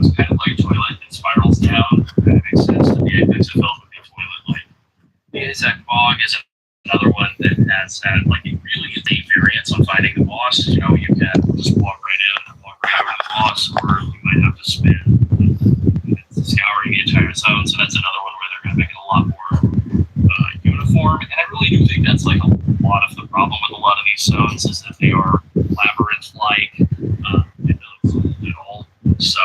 it's kind of like a toilet. It spirals down. Kind of makes sense that the apex of health would be a toilet. Like the Azek Bog is another one that has had like a really deep variance on fighting the boss. You know, you can just walk right in, walk right over to the boss, or you might have to spin scouring the entire zone. So that's another one where they're going to make it a lot more uniform. And I really do think that's like a lot of the problem with a lot of these zones is that they are labyrinth-like and don't solve at all. So,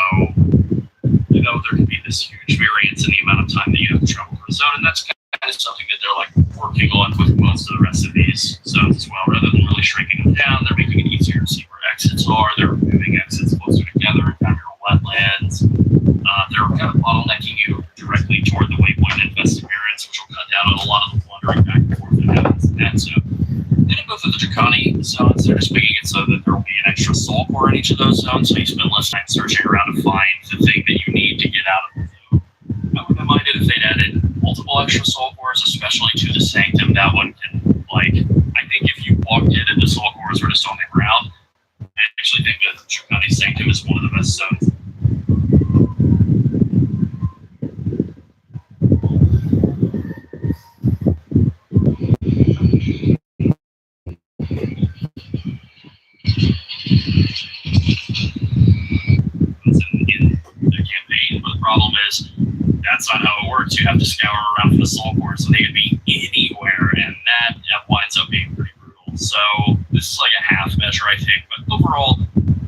you know, there can be this huge variance in the amount of time that you have to travel for a zone, and that's kind of something that they're like working on with most of the rest of these zones as well. Rather than really shrinking them down, they're making it easier to see where exits are. They're moving exits closer together in kind of wetlands. They're kind of bottlenecking you directly toward the waypoint perseverance, which will cut down on a lot of the wandering back and forth that happens in that zone. Then in both of the Draconi zones, they're just making it so that there will be an extra soul core in each of those zones, so you spend less time searching around to find the thing that you need to get out of the zone. I wouldn't have minded if they'd added multiple extra soul cores, especially to the Sanctum. That one can, like, I think if you walked in and the soul cores were just on the ground, I actually think that Draconi Sanctum is one of the best zones. Problem is that's not how it works. You have to scour around for the soul cores, so they could be anywhere, and that winds up being pretty brutal. So this is like a half measure, I think. But overall,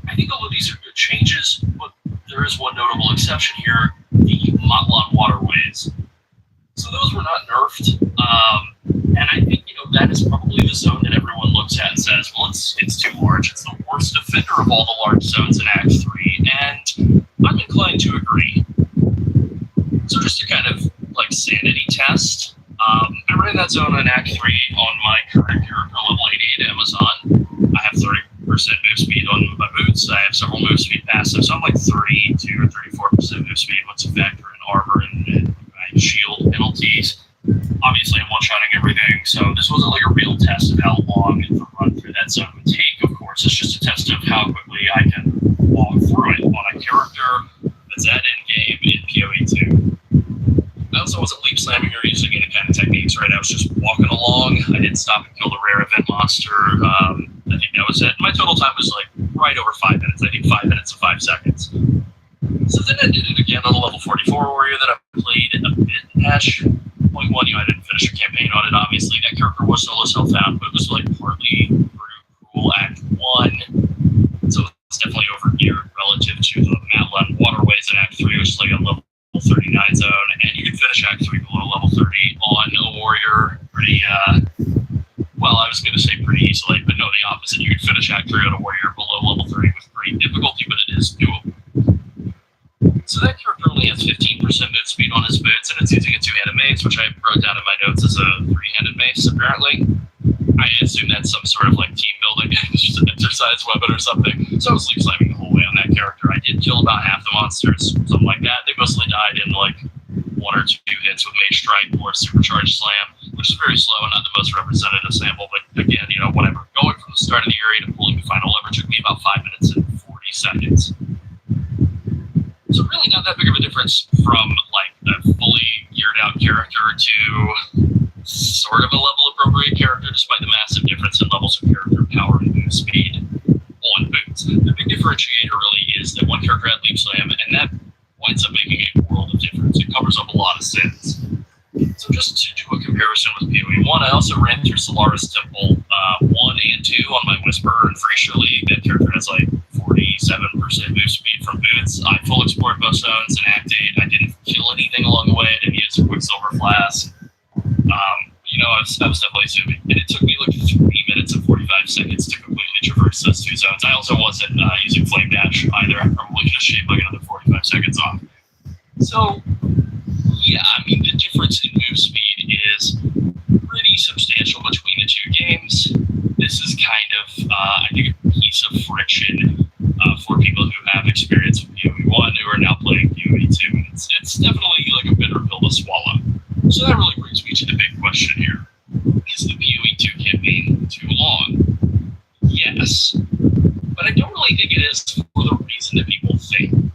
I think all of these are good changes. But there is one notable exception here: the Matlan waterways. So those were not nerfed, and I think that is probably the zone that everyone looks at and says, "Well, it's too large. It's the worst offender of all the large zones in Act 3," and I'm inclined to agree. So just to kind of like sanity test, I ran that zone in Act 3 on my current character level 88 Amazon. I have 30% move speed on my boots. I have several move speed passives, so I'm like 32 or 34% move speed once you factor in armor and shield penalties. Obviously, I'm one-shotting everything, so this wasn't like a real test of how long the run through that zone would take. Of course, it's just a test of how quickly I can walk through it on a character that's at end-game in PoE 2. I also wasn't leap slamming or using any kind of techniques, right? I was just walking along. I didn't stop and kill the rare event monster. I think that was it. My total time was like right over 5 minutes. I think 5 minutes and 5 seconds. So then I did it again on a level 44 warrior that I played a bit in Ash. Point 1, I didn't finish a campaign on it, obviously. That character was solo self-found, but it was like partly Cruel Act 1. So it's definitely overgeared relative to the Matlan waterways in Act 3, which is like a level 39 zone. And you can finish Act 3 below level 30 on a warrior pretty, well, I was going to say pretty easily, but no, the opposite. You can finish Act 3 on a warrior below level 30 with great difficulty, but it is doable. So that character only has 15% move speed on his boots, and it's using a two-handed mace, which I wrote down in my notes as a three-handed mace, apparently. I assume that's some sort of like team building exercise weapon or something. So I was leap slamming the whole way on that character. I did kill about half the monsters, something like that. They mostly died in like 1 or 2 hits with Mage Strike or Supercharged Slam, which is very slow and not the most representative sample, but again, whatever. Going from the start of the area to pulling the final lever took me about 5 minutes and 40 seconds. So really not that big of a difference from like a fully geared out character to sort of a level appropriate character, despite the massive difference in levels of character power and move speed on boots. The big differentiator really is that one character had leap slam, and that winds up making a world of difference. It covers up a lot of sins. So just to do a comparison with PoE 1, I also ran through Solaris Temple 1 and 2 on my Whisper and Frasier League. That character has like 47% move speed from boots. I full explored both zones in Act 8. I didn't kill anything along the way. I didn't use a Quicksilver Flask. I was definitely zooming. And it took me like 3 minutes and 45 seconds to completely traverse those 2 zones. I also wasn't using Flame Dash either. I probably could have shaved like another 45 seconds off. So, yeah, I mean, the difference in move speed is pretty substantial between the 2 games. This is kind of, I think, a piece of friction for people who have experience with PoE 1 who are now playing PoE 2. It's definitely like a bitter pill to swallow. So that really brings me to the big question here. Is the PoE 2 campaign too long? Yes. But I don't really think it is for the reason that people think.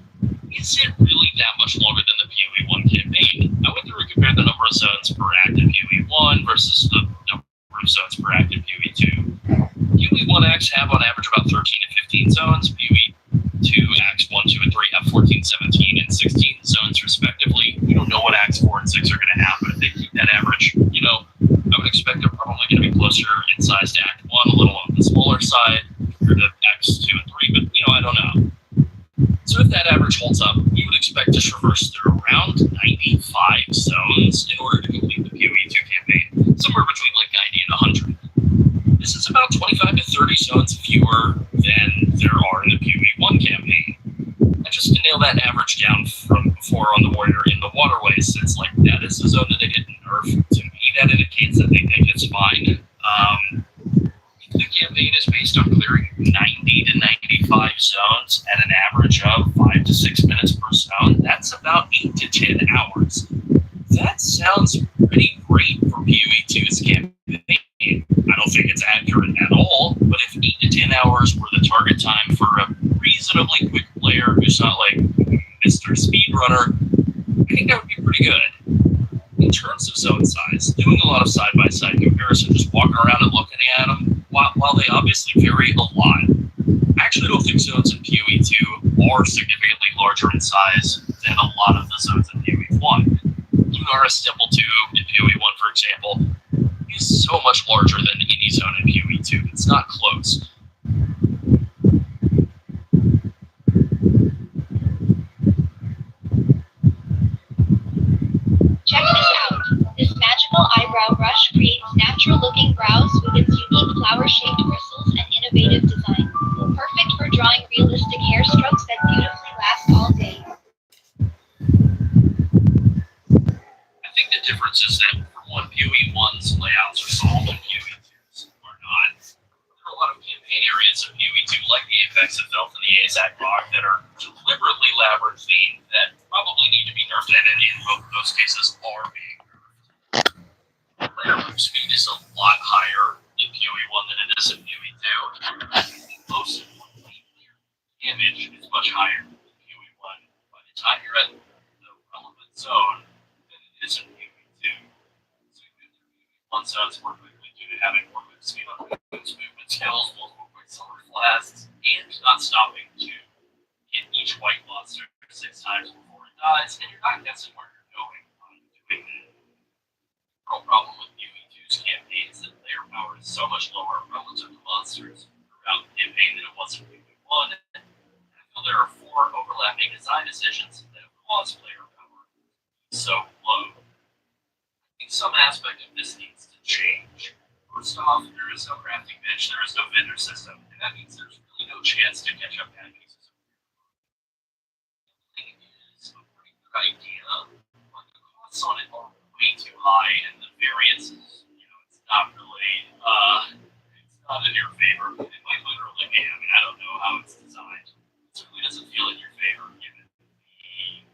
Is isn't really that much longer than the PoE1 campaign. I went through and compared the number of zones per active PoE1 versus the number of zones per active PoE2. PoE1 acts have on average about 13 to 15 zones. PoE2 acts 1, 2, and 3 have 14, 17, and 16 zones respectively. We don't know what acts 4 and 6 are going to have, but if they keep that average, I would expect they're probably going to be closer in size to Act 1, a little on the smaller side compared to Acts 2 and 3, but I don't know. So if that average holds up, we would expect to traverse through around 95 zones in order to complete the PoE2 campaign, somewhere between like 90 and 100. This is about 25 to 30 zones fewer than there are in the PoE1 campaign. And just to nail that average down from before on the Warrior in the waterways, since like that is the zone that they didn't nerf, to me that indicates that they think it's fine. The campaign is based on clearing 90 to 95 zones at an average of 5 to 6 minutes per zone. That's about 8 to 10 hours. That sounds pretty great for PoE2's campaign. I don't think it's accurate at all, but if 8 to 10 hours were the target time for a reasonably quick player who's not like Mr. Speedrunner, I think that would be pretty good. In terms of zone size, doing a lot of side-by-side comparison, just walking around and looking at them, while they obviously vary a lot, I actually don't think zones in PoE2 are significantly larger in size than a lot of the zones in PoE1. Lunaris Temple 2 in PoE1, for example, is so much larger than any zone in PoE2. It's not close. Check this out. This magical eyebrow brush creates natural-looking brows with its unique flower-shaped bristles and innovative design. Perfect for drawing realistic hair strokes that beautifully last all day. I think the difference is that for one, PoE1's layouts are solved and PoE2's are not. There are a lot of campaign areas of PoE2, like the Apex of Filth and the Azak Rock, that are deliberately labyrinthine that probably need to be nerfed, and in both of those cases are being nerfed. Player move speed is a lot higher in PoE1 than it is in PoE2. Most importantly, damage is much higher in PoE1. By the time you're at the relevant zone, than it is in PoE2. So you can do PoE1 zones more quickly due to having more move speed on moves, movement skills, multiple quicksilver flasks, and not stopping to hit each white monster 6 times before it dies, and you're not guessing where you're going on doing that. The real problem with PoE2's campaign is that player power is so much lower relative to monsters throughout the campaign than it was in PoE1, and I feel there are 4 overlapping design decisions that have caused player power to be so low. I think some aspect of this needs to change. First off, there is no crafting bench, there is no vendor system, and that means there's really no chance to catch up bad pieces of is a pretty good idea, but the costs on it are way too high, and the variance is, it's not really, it's not in your favor. It might literally be. I mean, I don't know how it's designed. It certainly doesn't feel in your favor, given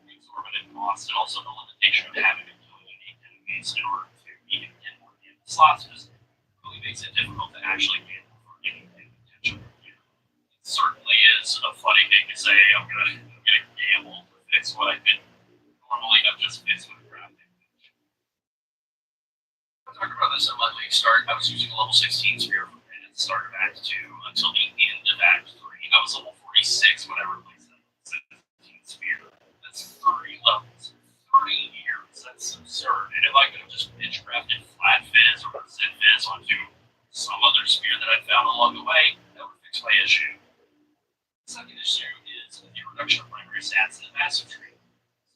the exorbitant cost and also the limitation of having to kill unique enemies in order to even get more damage slots. Just really makes it difficult to actually get for anything potential. It certainly is a funny thing to say. I'm gonna gamble to fix what I could normally have just fixed with crafting. I talked about this at my league start. I was using a level 16 spear from the start of Act 2 until the end of Act 3. I was level 46 when I replaced that 17 spear. That's 30 levels, 30 years. That's absurd. And if I could have just pitch crafted flat fizz or Zen fizz onto some other spear that I found along the way, that would fix my issue. The second issue is the reduction of primary stats in the massive tree.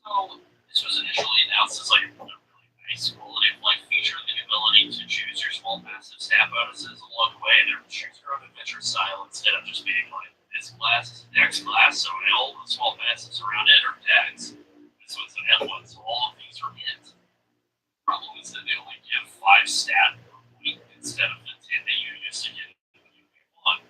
So this was initially announced as like a really nice quality of life feature, the ability to choose your small passive stat bonuses along the way. They're choose your own adventure style instead of just being like this class is a dex class, so all the small passives around it are dex. This one's an F1, so all of these are int. The problem is that they only give 5 stat per week instead of the 10 that you used to get in PoE1.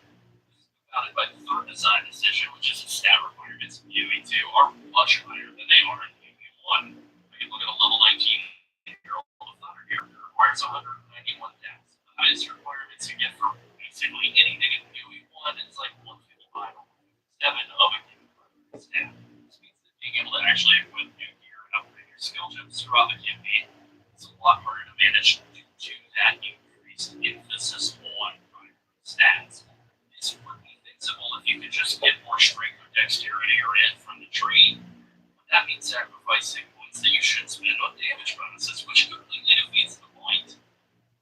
Founded by the third design decision, which is the stat requirements in PoE2, are much higher than they are in PoE1. We can look at a level 19-year-old Thunder here who requires 191 dex. The highest requirements you get for basically anything in PoE1 is like 155 or 157 of a given primary stat. This means that being able to actually equip new gear and upgrade your skill gems throughout the campaign, it's a lot harder to manage due to that increased emphasis on primary stats. This would be feasible if you could just get more strength or dexterity or in from the tree. But that means sacrificing points that you should spend on damage bonuses, which completely defeats the point.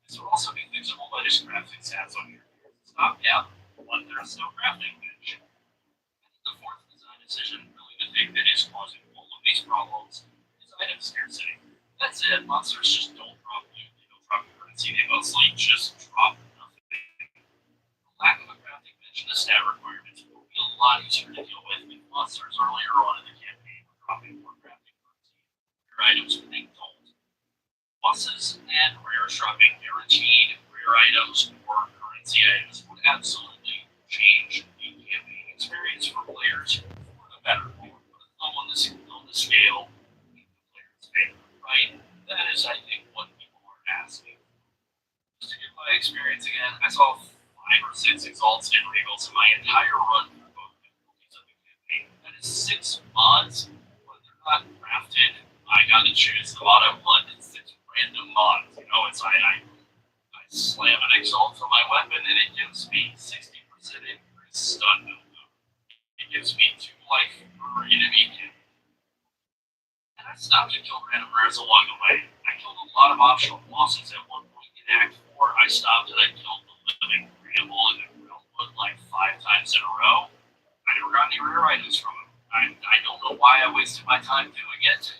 This would also be fixable by just crafting stats on your stock down, but there's no crafting bench. The fourth design decision, really the thing that is causing all of these problems, is item scarcity. That's it, monsters just don't drop loot, they don't drop currency, they mostly just drop nothing. The lack of a crafting bench and the stat requirements will be a lot easier to deal with if monsters earlier on in the campaign were dropping more crafting currency. Your items when they don't. Bosses and rare dropping guaranteed rare items or currency items would absolutely change the campaign experience for players for the better. They would put a thumb on the scale in the player's favor, right? That is, I think, what people are asking. Just to get my experience again, I saw 5 or 6 exalts and regals in my entire run through both difficulties of the campaign. That is 6 mods, but they're not crafted. I got to choose the mod I want. It's 6 random mods. You know, I slam an exalt on my weapon and it gives me 60% increased stun buildup. It gives me 2 life per enemy kill. And I stopped and killed random rares along the way. I killed a lot of optional bosses at one point in Act 4. I stopped and I killed the living Bramble and the Grillwood like 5 times in a row. I never got any rare items from them. I don't know why I wasted my time doing it.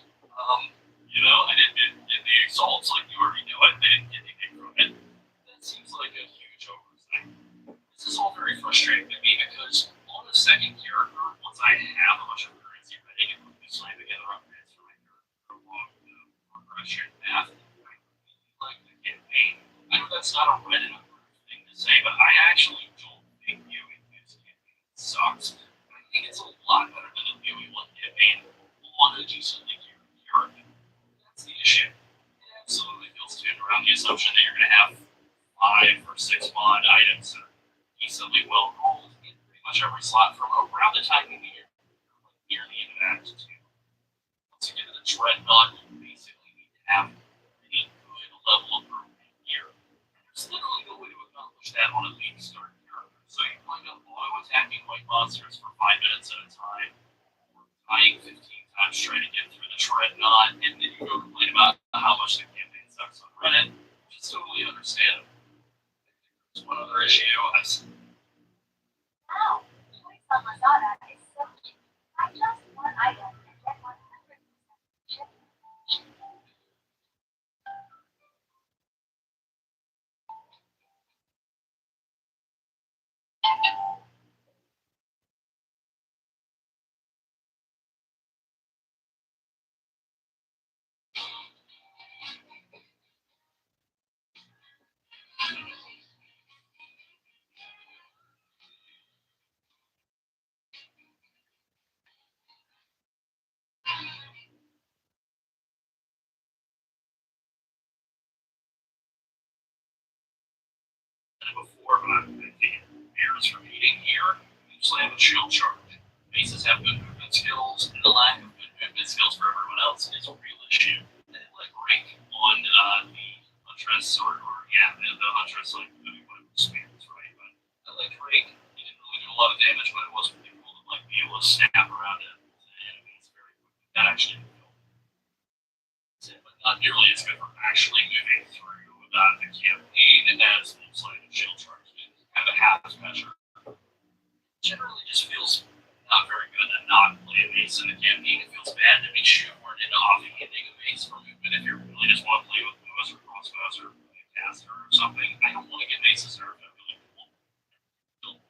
I didn't get the exalts like you already know it. They didn't get anything from it. That seems like a huge oversight. This is all very frustrating to me because on the second character, once I have a bunch of currency ready to quickly slam together upgrades for my character along the progression path, I really like the campaign. I know that's not a right and approved thing to say, but I actually don't think viewing this campaign sucks. I think it's a lot better than the viewing one campaign on a decently geared character. That's the issue. It absolutely feels tuned around the assumption that you're going to have 5 or 6 mod items that are decently well rolled in pretty much every slot from around the time you near the end of Act 2. Once you get to the Dreadnought, you basically need to have pretty good level of improvement gear. There's literally no way to accomplish that on a league start character, so you wind up auto-attacking white monsters for 5 minutes at a time, or dying 15 times trying to get through the Dreadnought, and then you go complain about how much the campaign sucks on Reddit, which is totally understandable. There's one other issue I see. Wow, choice on Lazada is so cheap. I just one item and get 100% shipping. Before, but I'm thinking bears repeating here. Usually have a shield charge. Bases have good movement skills, and the lack of good movement skills for everyone else is a real issue. They like rank on the Huntress, the Huntress, like, one of the spans, right? But I like Drake. He didn't really do a lot of damage, but it was pretty cool to like be able to snap around it to enemies very quickly. That actually didn't feel but not nearly as good for actually moving through the campaign as like the shield charge. Kind of a half measure. Generally just feels not very good to not play a base in the campaign. It feels bad to be shoehorned into offhanding a base for movement if you really just want to play with bows or crossbows or a caster or something. I don't want to get bases nerfed. I really don't.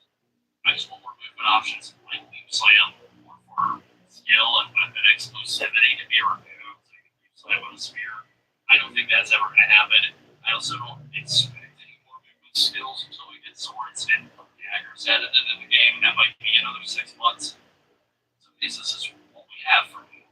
I just want more movement options like Leap Slam or for skill and weapon exclusivity to be removed. So you can Leap Slam with a spear. I don't think that's ever going to happen. I also don't expect any more movement skills until we get swords and daggers added into the game. That might be another 6 months. So this is what we have for me.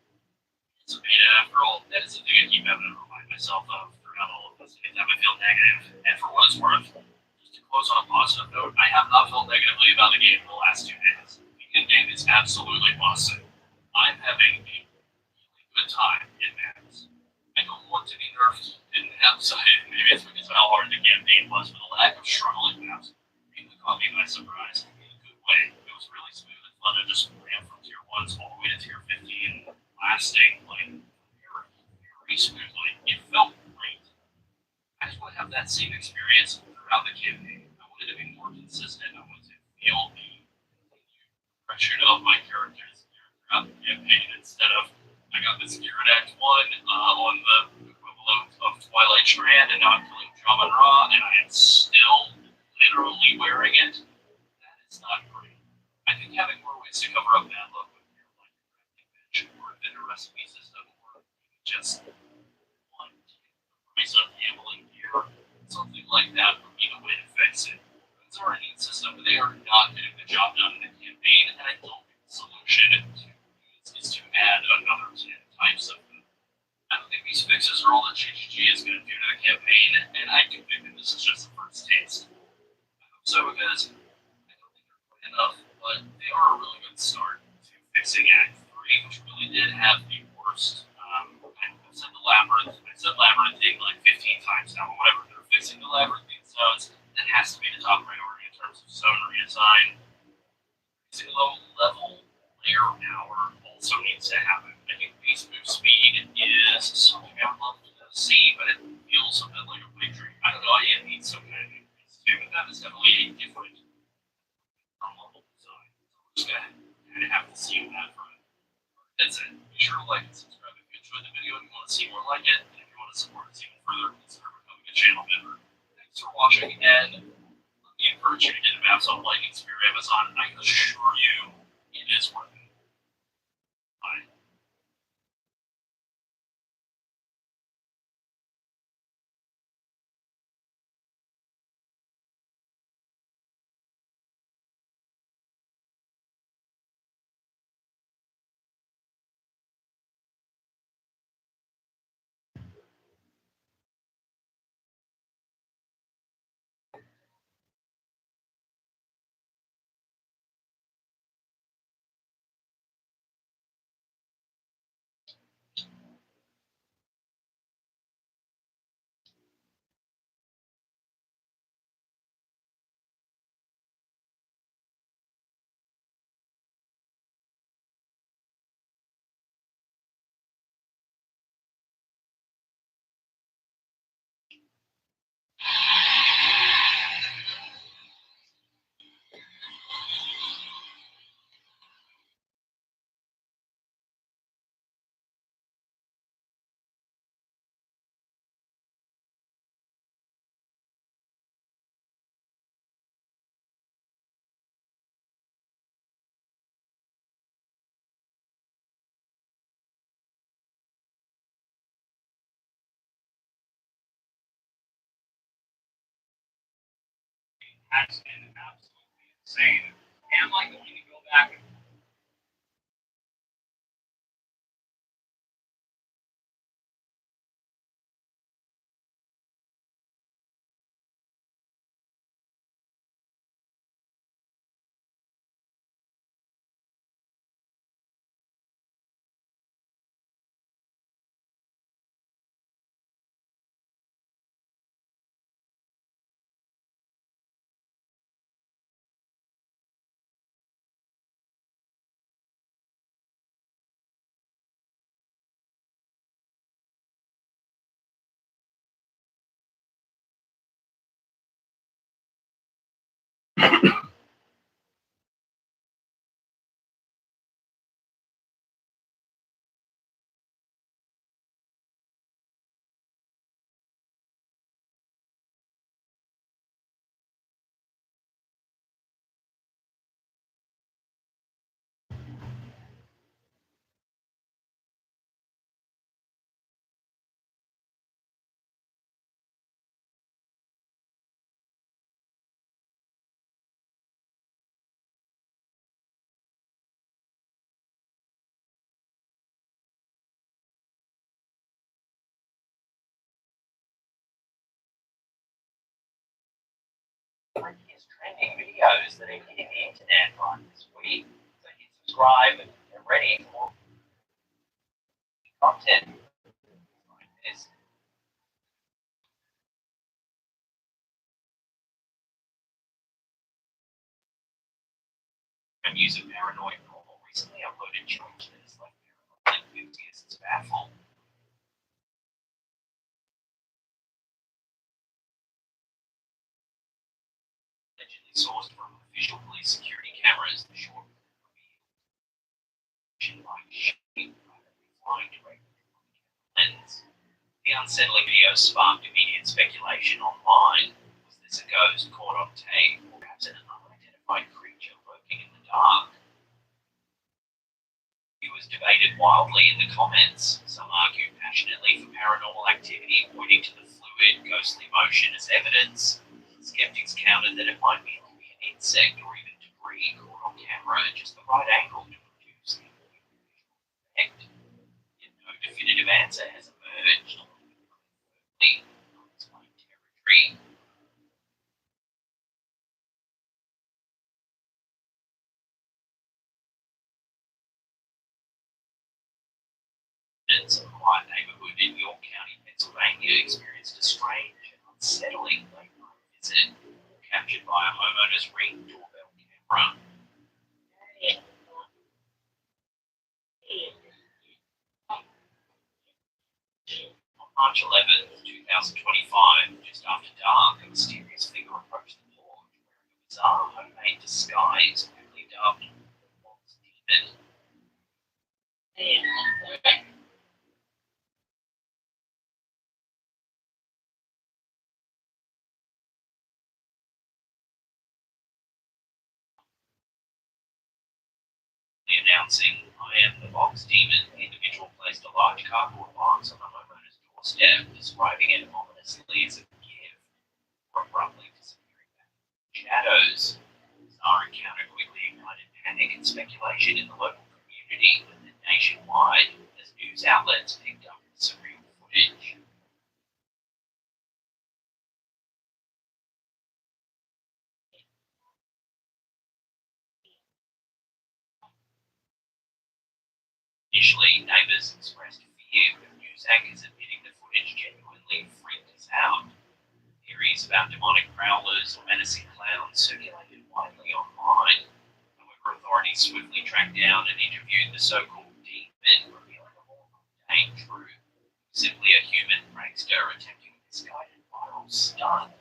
It's a beta after all. That is the thing I keep having to remind myself of throughout all of this. Anytime I feel negative. And for what it's worth, just to close on a positive note, I have not felt negatively about the game in the last 2 days. The in-game is absolutely busted. I'm having a good time in Madness. I don't want to be nerfed in outside. Maybe it's because of how hard the campaign was, but the lack of struggle in maps really caught me by surprise in a good way. It was really smooth and fun to just ran from tier 1s all the way to tier 15, lasting like very smoothly. It felt great. I just want to have that same experience throughout the campaign. I wanted to be more consistent. I wanted to feel the progression of my characters throughout the campaign instead of I got this gear at Act 1 on the equivalent of Twilight Strand and now I'm killing Jaman Ra and I am still literally wearing it. That is not great. I think having more ways to cover up bad luck with gear like crafting bench or a vendor recipe system or just one price of gambling gear, something like that would be the way to fix it. It's already a system, but they are not getting the job done in the campaign, and I don't think the solution is to add another 10 types of them. I don't think these fixes are all that GGG is going to do to the campaign, and I do think that this is just the first taste. I hope so because I don't think they're quite enough, but they are a really good start to fixing Act 3, which really did have the worst. I said the labyrinth. I said labyrinthine like 15 times now, but whatever. They're fixing the labyrinthine zones. That has to be the top priority in terms of zone redesign. Fixing low level layer power also needs to happen. I think base move speed is something I would love to see, but it feels a bit like a pipe dream. I don't know. I need some kind of increase too, but that is definitely a different from level design. So we're just gonna kind of have to see on that front. That's it. Be sure to like and subscribe if you enjoyed the video and you want to see more like it. And if you want to support us even further, consider becoming a channel member. Thanks for watching, and let me encourage you to get maps on Lightning Spear Amazon. I assure you, it is worth it. Bye. Has been absolutely insane. Am I going to go back and his trending videos that are hitting the internet right this week. So hit subscribe and ready for content like this. And user Paranoid Normal recently uploaded change that has left paranoid enthusiasts baffled. Allegedly sourced from official police security cameras, the short like shape flying directly from the lens. The unsettling video sparked immediate speculation online. Was this a ghost caught on tape, or perhaps an unidentified creature lurking in the dark? It was debated wildly in the comments. Some argued passionately for paranormal activity, pointing to the fluid, ghostly motion as evidence. Skeptics countered that it might be an insect or even debris caught on camera at just the right angle to produce the effect. Yet no definitive answer has emerged. The unexplained territory. Residents of a quiet neighborhood in York County, Pennsylvania, experienced a strange and unsettling late night visit, captured by a homeowner's Ring doorbell camera. On March 11th, 2025, just after dark, a mysterious figure approached the porch wearing a bizarre homemade disguise, quickly dubbed Fox Demon. Announcing, "I am the Fox Demon," the individual placed a large cardboard box on the homeowner's doorstep, describing it ominously as a gift, or abruptly disappearing back into the shadows. The bizarre encounter quickly ignited panic and speculation in the local community, and then nationwide, as news outlets picked up the surreal footage. Initially, neighbours expressed fear, with news anchors admitting the footage genuinely freaked us out. Theories about demonic prowlers or menacing clowns circulated widely online. However, authorities swiftly tracked down and interviewed the so-called demon, revealing a more mundane truth. Simply a human prankster attempting a misguided viral stunt.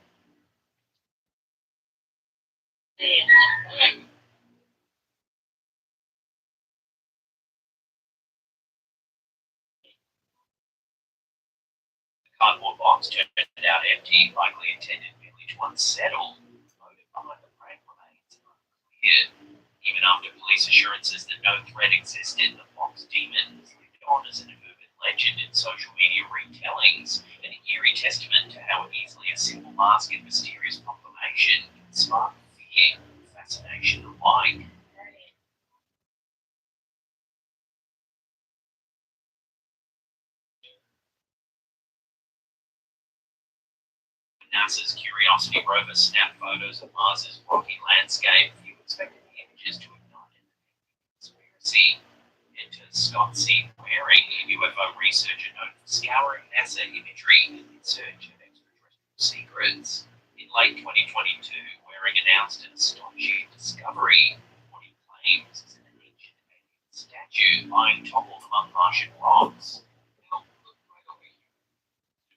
The cardboard box turned out empty, likely intended merely to unsettle. The motive behind the prank remains unclear. Even after police assurances that no threat existed, the Fox Demon has lived on as an urban legend in social media retellings, an eerie testament to how easily a simple mask and mysterious proclamation can spark fear and fascination alike. NASA's Curiosity rover snapped photos of Mars's rocky landscape, few expected the images to ignite an conspiracy. Enter Scott C. Waring, a UFO researcher known for scouring NASA imagery in search of extraterrestrial secrets. In late 2022, Waring announced an astonishing discovery, what he claims is an ancient alien statue lying toppled among Martian rocks.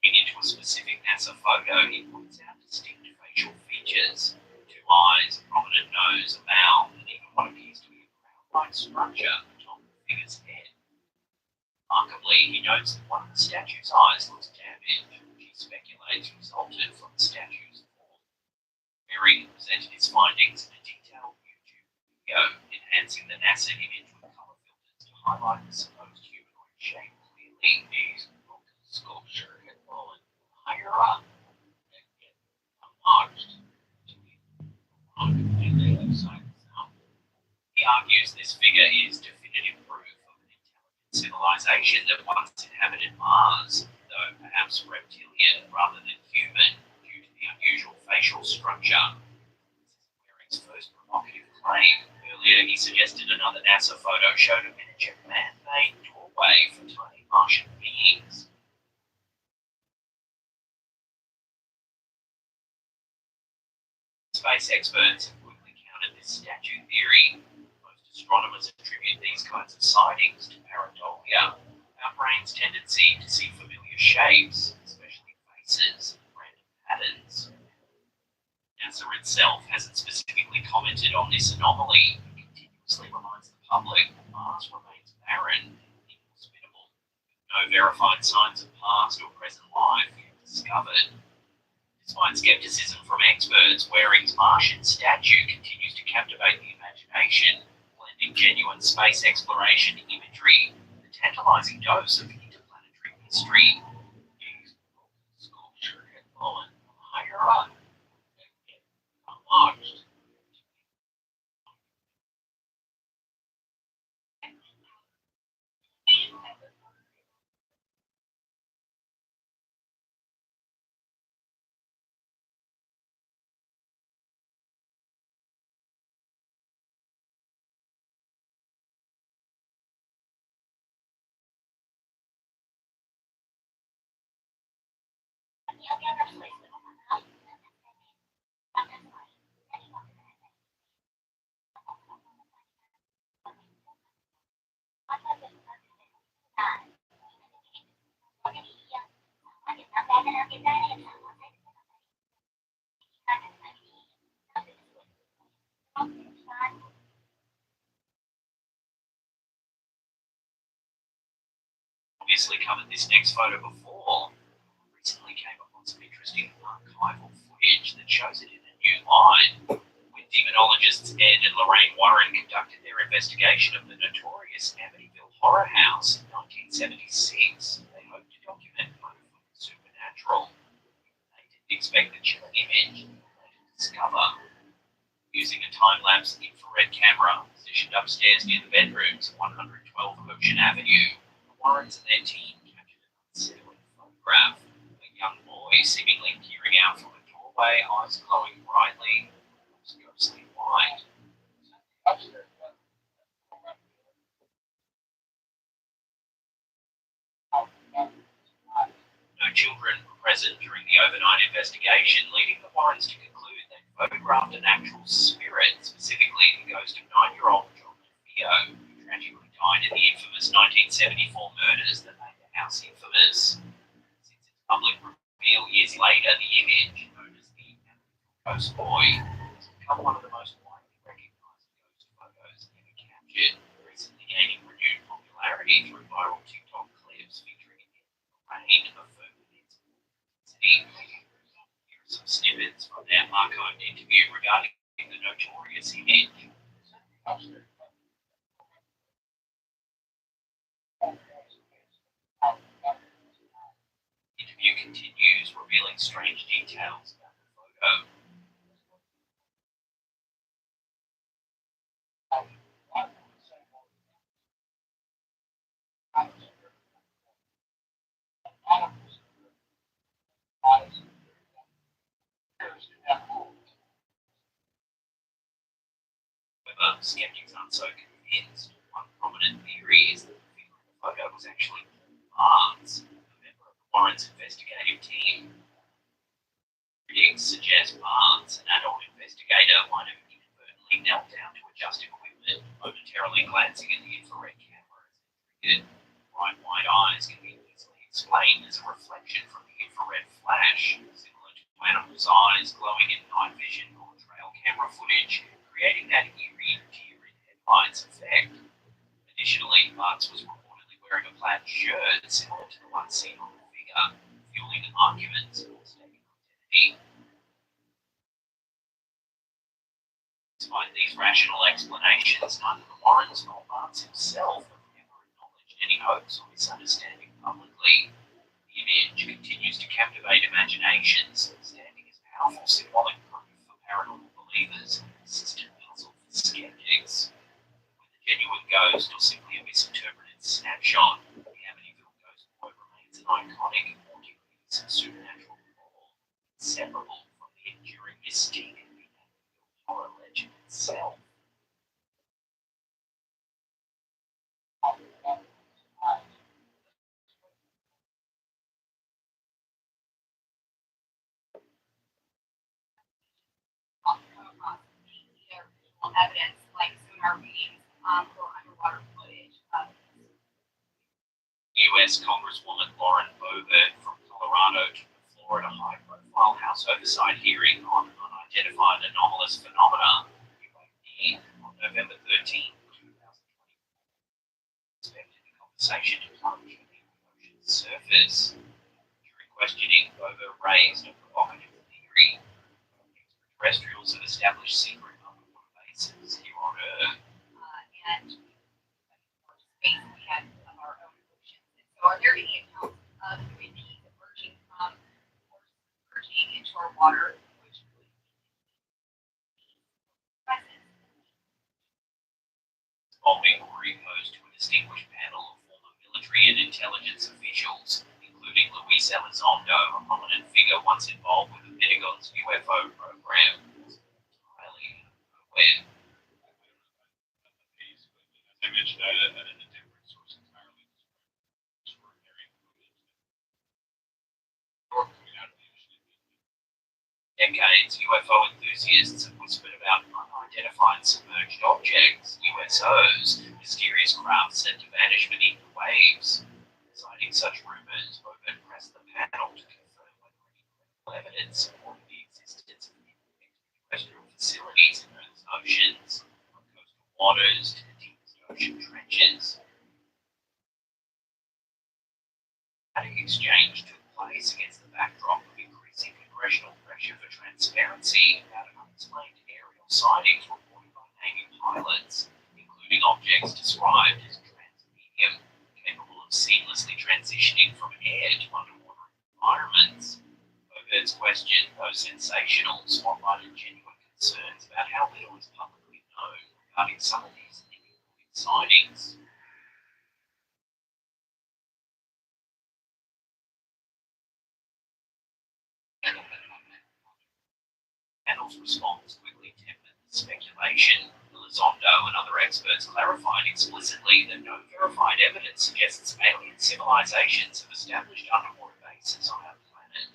Looking into a specific NASA photo, he points out distinct facial features: two eyes, a prominent nose, a mouth, and even what appears to be a crown-like structure atop the figure's head. Remarkably, he notes that one of the statue's eyes looks damaged, which he speculates resulted from the statue's fall. Waring presented his findings in a detailed YouTube video, enhancing the NASA image with color filters to highlight the supposed humanoid shape clearly. These sculpture had fallen higher up and yet unmarked to the outside itself. He argues this figure is definitive proof of an intelligent civilization that once inhabited Mars, though perhaps reptilian rather than human, due to the unusual facial structure. This is Waring's first provocative claim. Earlier, he suggested another NASA photo showed a miniature man-made tall away for tiny Martian beings. Space experts have quickly countered this statue theory. Most astronomers attribute these kinds of sightings to pareidolia, our brain's tendency to see familiar shapes, especially faces, and random patterns. NASA itself hasn't specifically commented on this anomaly, but continuously reminds the public that Mars remains barren and inhospitable, with no verified signs of past or present life yet discovered. Despite skepticism from experts, Waring's Martian statue continues to captivate the imagination, blending genuine space exploration imagery with a tantalizing dose of interplanetary mystery. Sculpture had fallen higher up. Unlocked. Obviously covered this next photo before. Recently came upon some interesting archival footage that shows it in a new light. When demonologists Ed and Lorraine Warren conducted their investigation of the notorious Amityville Horror House in 1976, they hoped to document proof of the supernatural. They didn't expect the chilling image they would discover. Using a time-lapse infrared camera positioned upstairs near the bedrooms of 112 Ocean Avenue, the Warrens and their team captured an unsettling photograph. A young boy seemingly peering out from a doorway, eyes glowing brightly, almost ghostly white. No children were present during the overnight investigation, leading the Warrens to conclude they photographed an actual spirit, specifically the ghost of 9-year-old John DeFeo, who tragically died in the infamous 1974 murders that made the house infamous. Since its public reveal years later, the image, known as the Ghost Boy, has become one of the most widely recognized ghost photos ever captured, recently gaining renewed popularity through viral TikTok clips featuring it in the rain affirming its authenticity. Here are some snippets from their archived interview regarding the notorious image. Interview continues, revealing strange details about the photo. However, skeptics aren't so convinced. One prominent theory is that the figure in the photo was actually Barnes, a member of the Warrens' investigative team. Critics suggest Barnes, an adult investigator, might have inadvertently knelt down to adjust equipment, momentarily glancing at the infrared camera as it triggered. Bright white eyes can be easily explained as a reflection from the infrared flash, similar to animals' eyes glowing in night vision or trail camera footage, creating that eerie deer in headlights effect. Additionally, Barnes was reportedly wearing a plaid shirt similar to the one seen on the figure, fueling arguments for mistaken identity. Despite these rational explanations, neither the Warrens nor Barnes himself have ever acknowledged any hoax or misunderstanding publicly. The image continues to captivate imaginations, standing as powerful symbolic proof for paranormal believers and a persistent puzzle for skeptics. Whether genuine ghost or simply a misinterpreted snapshot, the Amityville Ghost Boy remains an iconic and haunting piece of supernatural lore, inseparable from the enduring mystique of the Amityville horror legend itself. evidence like sonar readings or underwater footage of U.S. Congresswoman Lauren Boebert from Colorado to the Florida high-profile House Oversight hearing on unidentified anomalous phenomena UAP on November 13, 2020. Expected the conversation to plunge beneath the ocean's surface. During questioning, Boebert raised a provocative theory. Extraterrestrials have established secret underwater bases here on Earth. and more space we have of our own oceans. And so are there any accounts of UAPs emerging from or emerging into our water, which would be present? Bombing Inquiry posed to a distinguished panel of former military and intelligence officials, including Luis Elizondo, a prominent figure once involved with the Pentagon's UFO program, was entirely unaware. As I mentioned, a different source entirely extraordinary footage coming out of the ocean. Decades, UFO enthusiasts have whispered about unidentified submerged objects, USOs, mysterious craft said to vanish beneath the waves. Citing such rumors, Boebert pressed the panel to confirm whether any credible evidence supported the existence of extraterrestrial facilities in Earth's oceans, from coastal waters to the deepest ocean trenches. That exchange took place against the backdrop of increasing congressional pressure for transparency about unexplained aerial sightings reported by Navy pilots, including objects described as transmedium, capable of seamlessly transitioning from air to underwater environments. Boebert's question, though sensational, spotlighted genuine concerns about how little is publicly known regarding some of these incomplete sightings. Panel's response quickly tempered the speculation. Elizondo and other experts clarified explicitly that no verified evidence suggests alien civilizations have established underwater bases on our planet.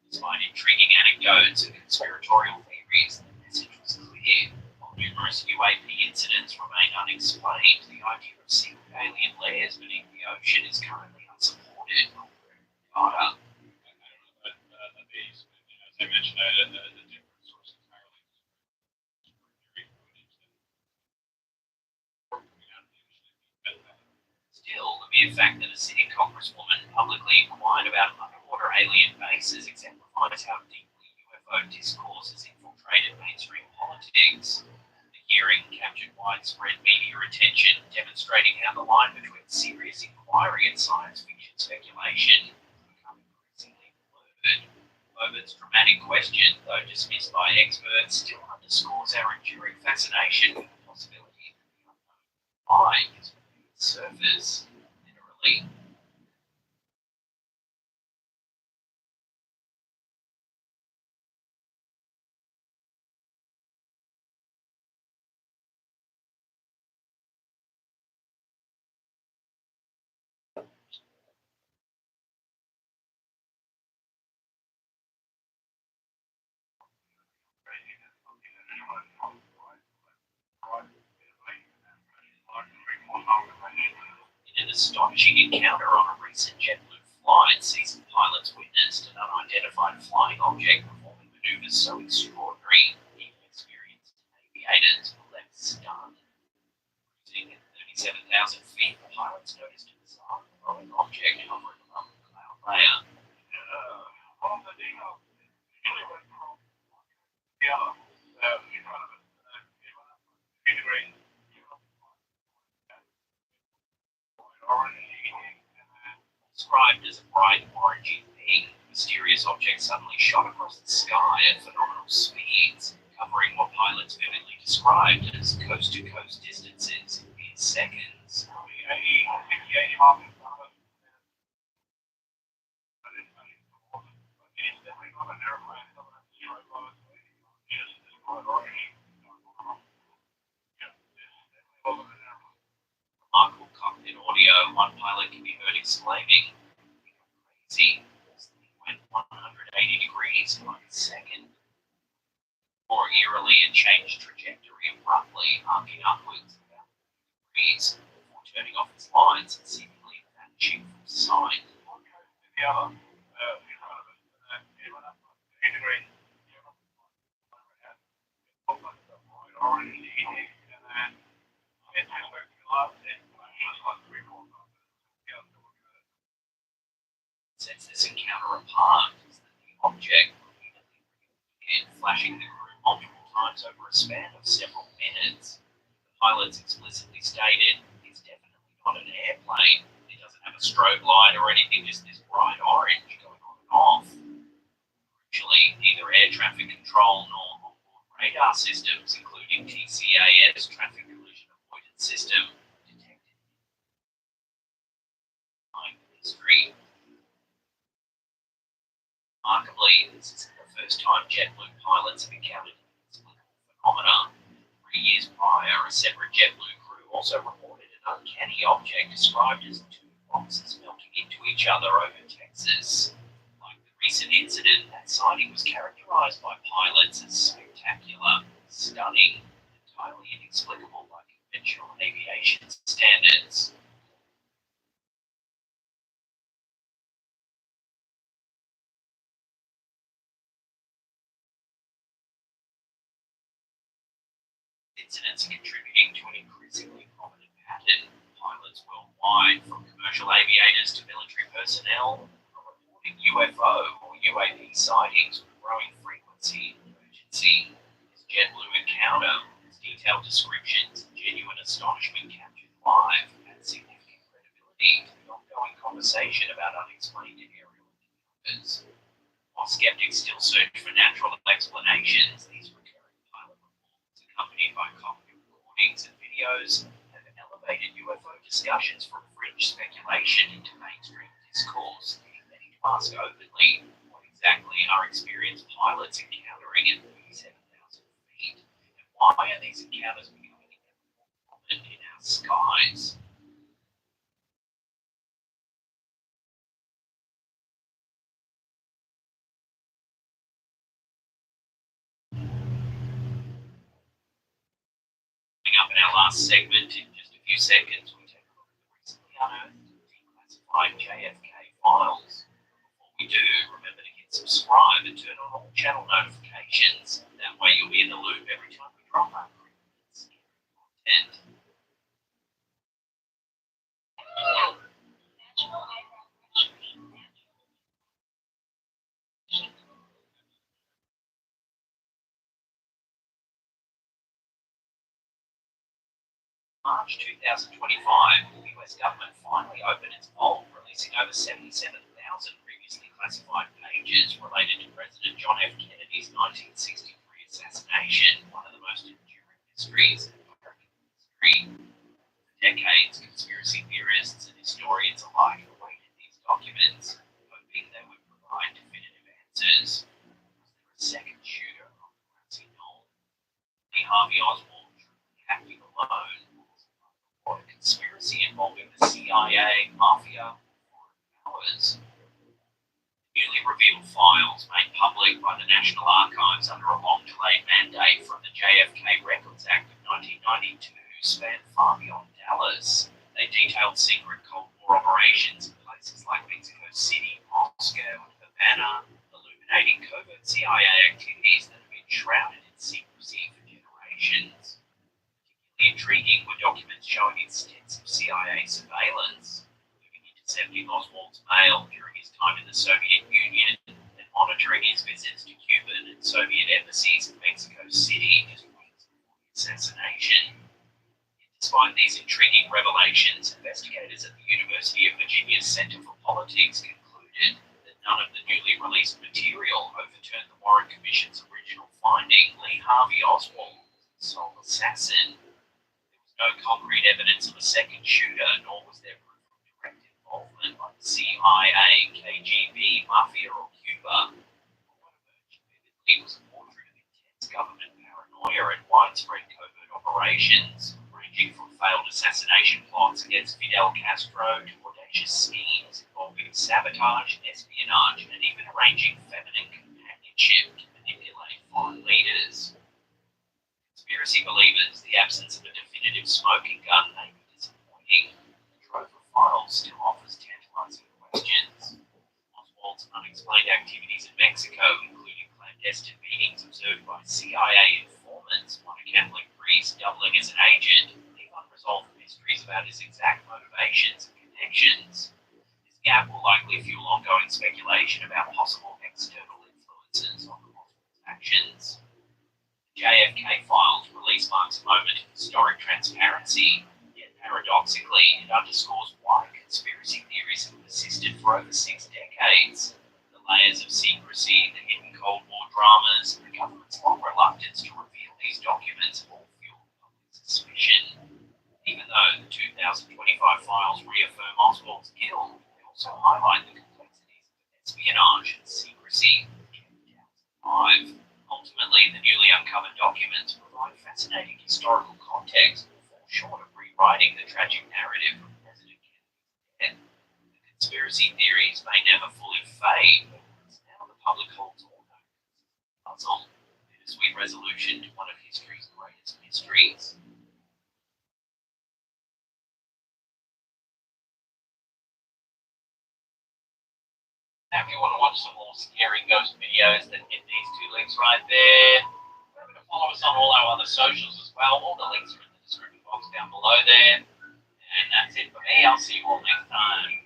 Despite intriguing anecdotes and conspiratorial theories, the message was clear. While numerous UAP incidents remain unexplained, the idea of secret alien layers beneath the ocean is currently unsupported by data. I don't know about the base, but as I mentioned, a different source entirely extraordinary footage coming out of the ocean. Still, the mere fact that a sitting congresswoman publicly inquired about underwater alien bases exemplifies how deeply UFO discourse has infiltrated mainstream politics. The hearing captured widespread media attention, demonstrating how the line between serious inquiry and science fiction speculation has become increasingly blurred. Boebert's dramatic question, though dismissed by experts, still underscores our enduring fascination with the possibility that the unknown lies beneath the surface, literally. In an astonishing encounter on a recent JetBlue flight, seasoned pilots witnessed an unidentified flying object performing maneuvers so extraordinary, even experienced aviators were left stunned. Cruising at 37,000 feet, the pilots noticed a bizarre glowing object hovering above the cloud layer. Described as a bright orangey pink, the mysterious object suddenly shot across the sky at phenomenal speeds, covering what pilots vividly described as coast-to-coast distances in mere seconds. Remarkable cockpit audio, one pilot can be heard exclaiming, "Crazy, this thing went 180 degrees in like a second." More eerily, it changed trajectory abruptly, arcing upwards about 3 degrees before turning off its lights and seemingly vanishing from sight. The other, Sets this encounter apart is that the object repeatedly began flashing the crew multiple times over a span of several minutes. The pilots explicitly stated it's definitely not an airplane. It doesn't have a strobe light or anything, just this bright orange going on and off. Crucially, neither air traffic control nor onboard radar systems, including TCAS traffic collision avoidance system, detected history. Remarkably, this isn't the first time JetBlue pilots have encountered inexplicable phenomena. 3 years prior, a separate JetBlue crew also reported an uncanny object described as two boxes melting into each other over Texas. Like the recent incident, that sighting was characterized by pilots as spectacular, stunning, and entirely inexplicable by conventional aviation standards. Incidents are contributing to an increasingly prominent pattern. Pilots worldwide, from commercial aviators to military personnel, are reporting UFO or UAP sightings with growing frequency and urgency. This JetBlue encounter, its detailed descriptions and genuine astonishment captured live, add significant credibility to the ongoing conversation about unexplained aerial encounters. While skeptics still search for natural explanations, these recurring pilot reports, accompanied by cockpit recordings and videos, have elevated UFO discussions from fringe speculation into mainstream discourse, leading to ask openly what exactly are experienced pilots encountering at 37,000 feet, and why are these encounters becoming ever more common in our skies? Coming up in our last segment, in just a few seconds, we take a look at the recently unearthed declassified JFK files. Before we do, remember to hit subscribe and turn on all channel notifications. That way you'll be in the loop every time we drop our scary content. Magical eyebrow brush create natural shaped March 2025, the US government finally opened its vault, releasing over 77,000 previously classified pages related to President John F. Kennedy's 1963 assassination, one of the most enduring mysteries in American history. For decades, conspiracy theorists and historians alike awaited these documents, hoping they would provide definitive answers. Was there a second shooter on the grassy knoll? Lee Harvey Oswald truly acting alone? Or a conspiracy involving the CIA, mafia, or foreign powers? The newly revealed files made public by the National Archives under a long-delayed mandate from the JFK Records Act of 1992 spanned far beyond Dallas. They detailed secret Cold War operations in places like Mexico City, Moscow, and Havana, illuminating covert CIA activities that have been shrouded in secrecy for generations. Intriguing were documents showing extensive CIA surveillance, including intercepting Oswald's mail during his time in the Soviet Union and monitoring his visits to Cuban and Soviet embassies in Mexico City just weeks before the assassination. Despite these intriguing revelations, investigators at the University of Virginia's Center for Politics concluded that none of the newly released material overturned the Warren Commission's original finding Lee Harvey Oswald was the sole assassin. No concrete evidence of a second shooter, nor was there proof of direct involvement by the CIA, KGB, Mafia, or Cuba. What emerged vividly was a portrait of intense government paranoia and widespread covert operations, ranging from failed assassination plots against Fidel Castro to audacious schemes involving sabotage, espionage, and even arranging feminine companionship to manipulate foreign leaders. conspiracy believers, the absence of a definitive smoking gun may be disappointing. The trove of files still offers tantalizing questions. Oswald's unexplained activities in Mexico, including clandestine meetings observed by CIA informants, one a Catholic priest doubling as an agent, leave unresolved mysteries about his exact motivations and connections. This gap will likely fuel ongoing speculation about possible external influences on Oswald's actions. The JFK files release marks a moment of historic transparency, yet paradoxically, it underscores why conspiracy theories have persisted for over 6 decades. The layers of secrecy, the hidden Cold War dramas, and the government's long reluctance to reveal these documents all fuel public suspicion. Even though the 2025 files reaffirm Oswald's guilt, they also highlight the complexities of espionage and secrecy in 2005. Ultimately, the newly uncovered documents provide fascinating historical context and fall short of rewriting the tragic narrative of President Kennedy's death. The conspiracy theories may never fully fade, but now the public holds all known puzzle, bittersweet resolution to one of history's greatest mysteries. Now, if you want to watch some more scary ghost videos, then hit these 2 links right there. Remember to follow us on all our other socials as well. All the links are in the description box down below there. And that's it for me. I'll see you all next time.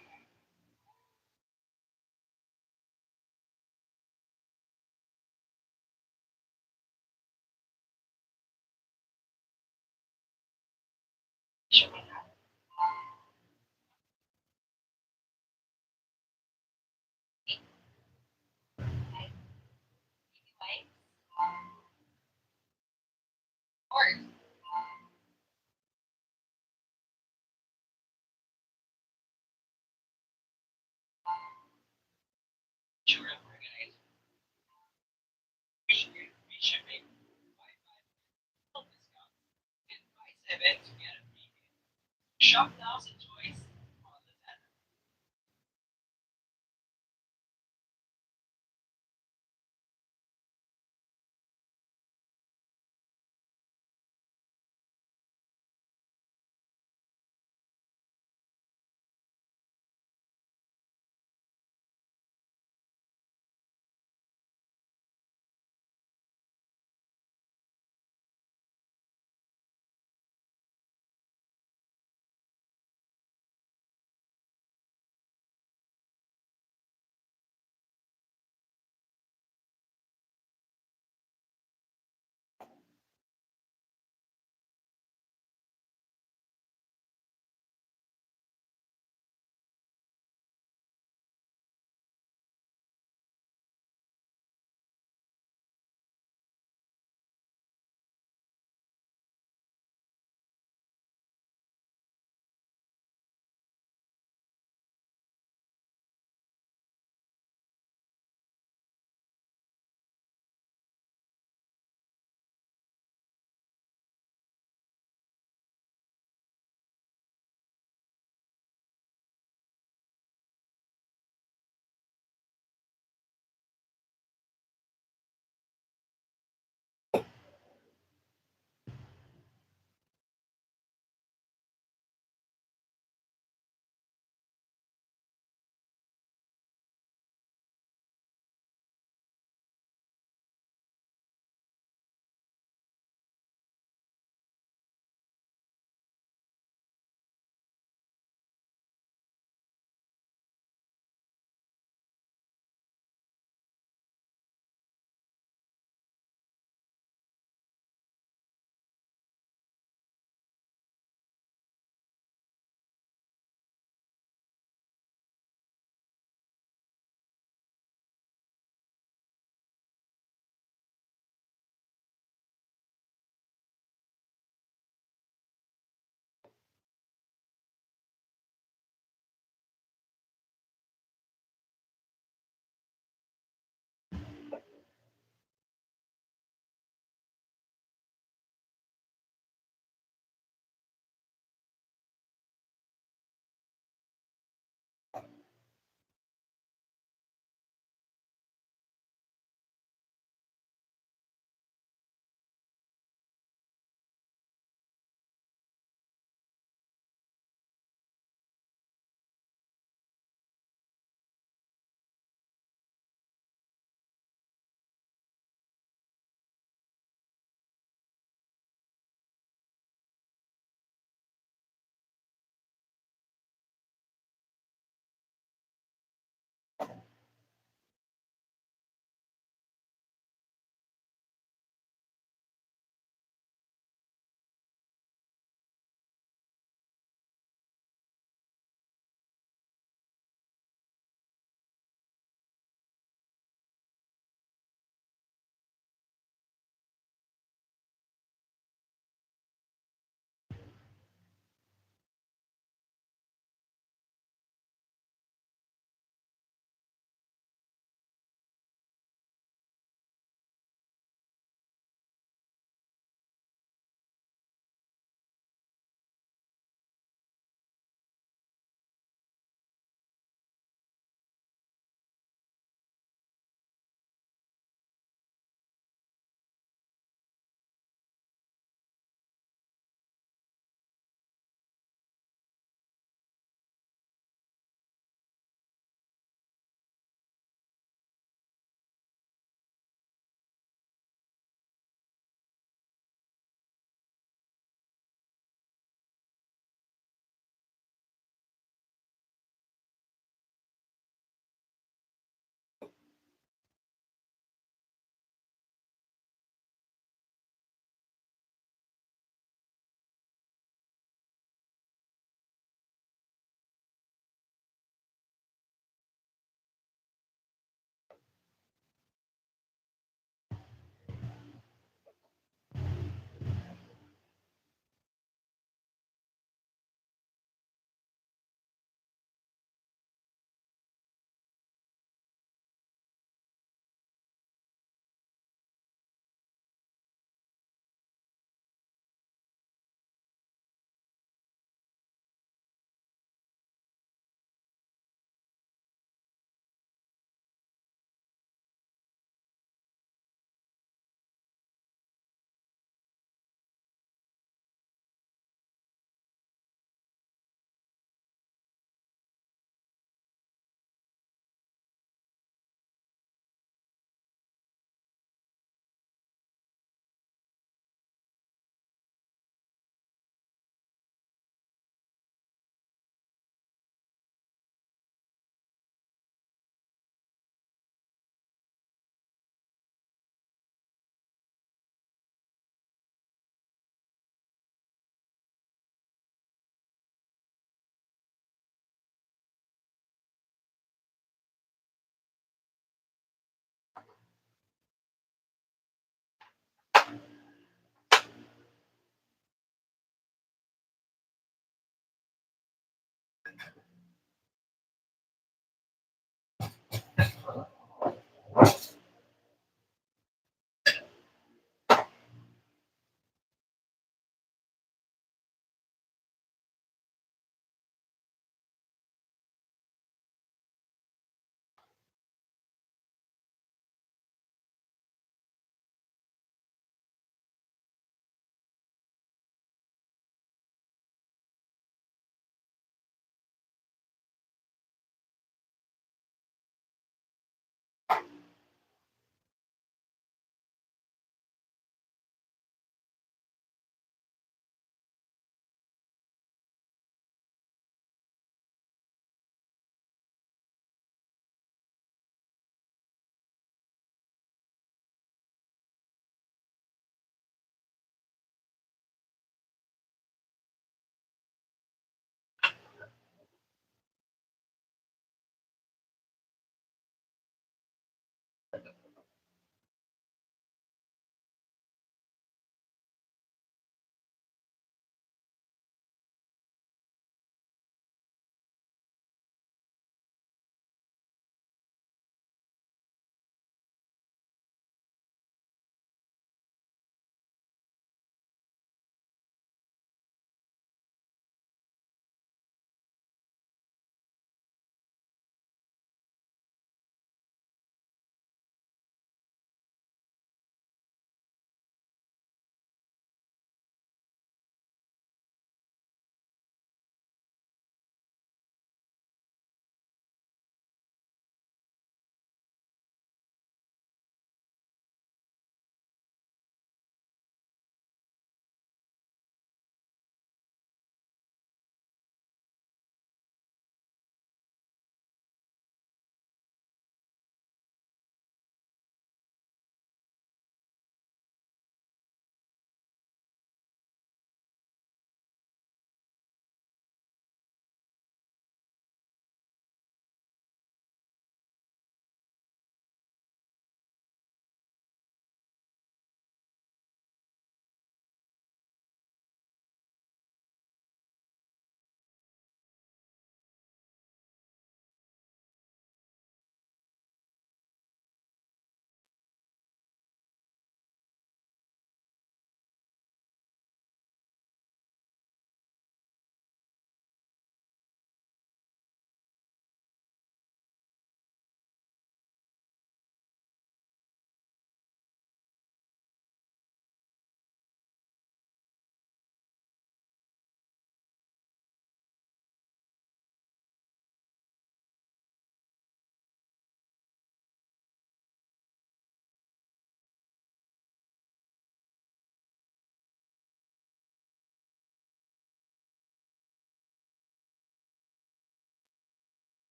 Or Sure, guys. We should be. And by 7 to get a shop now. Toys.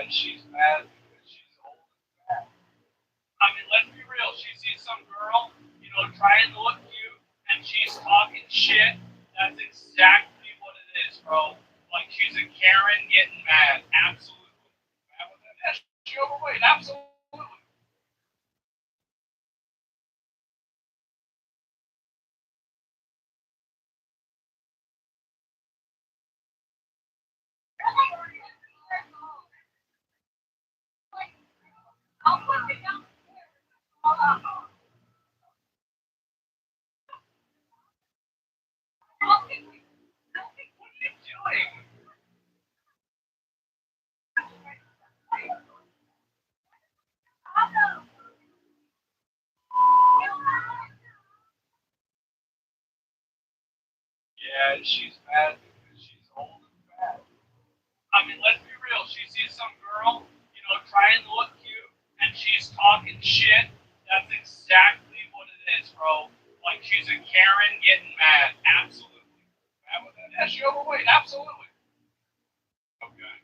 Yeah, she's mad because she's old and fat. I mean, let's be real. She sees some girl, trying to look cute, and she's talking shit. That's exactly what it is, bro. Like, she's a Karen getting mad. Absolutely. Mad with that. Yeah, she overweight. Absolutely. What are you doing? Yeah, she's mad because she's old and fat. I mean, let's be real. She sees some girl, trying to look cute, and she's talking shit. That's exactly what it is, bro. Like, she's a Karen getting mad. Absolutely. Mad with that. Yeah, she overweight. Absolutely. Okay.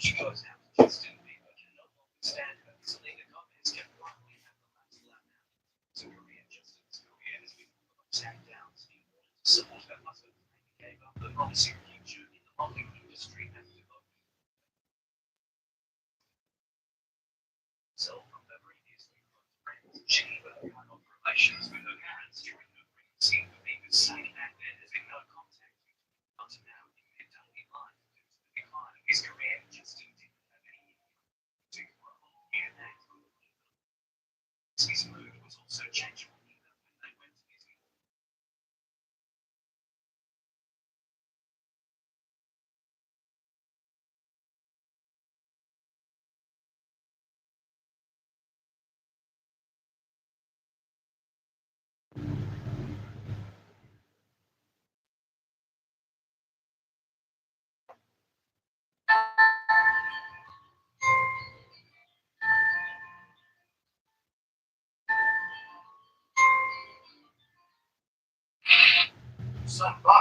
She goes out to Justin Bieber can no longer stand her. Selena Gomez kept quietly at the last lap. So Korea Justin's career has been full of ups and downs. He wanted to support her husband and gave up the promising future in the modeling industry and devoted himself from her previously close friends. She even cut off relations with her parents during her pregnancy. Bieber's saying that there has been no contact until now in mid-daily life due to the decline of his career. Justin didn't have any to for a whole year and his mood was also changing even when they went to Disney. Son, Bob,